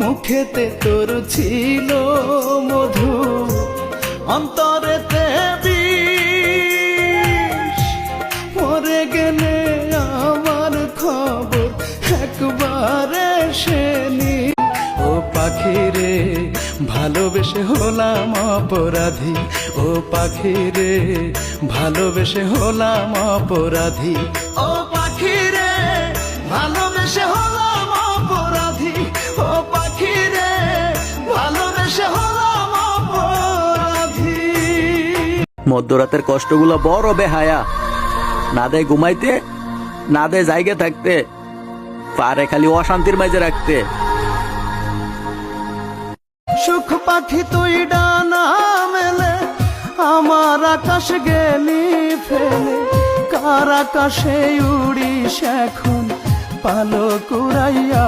মুখেতে তোর ছিল মধু, অন্তরেতে বিষ। মরে গেলে আমার খবর একবার এসে নি। ও পাখি রে ভালোবেসে হলাম অপরাধী, ও পাখি রে ভালোবেসে হলাম অপরাধী, ও পাখি রে ভালোবেসে হলাম অপরাধী, ও পাখি রে ভালোবেসে হলাম অপরাধী। মধ্যরাতের কষ্টগুলো বড় বেহায়া, না দেয় ঘুমাইতে, না দেয় জায়গা থাকতে, পারে খালি অশান্তির মাঝে রাখতে। সুখ পাখি তুই ডানা মেলে আমার আকাশ গেলি ফেলে, কার আকাশে উড়িস এখন পালক উড়াইয়া।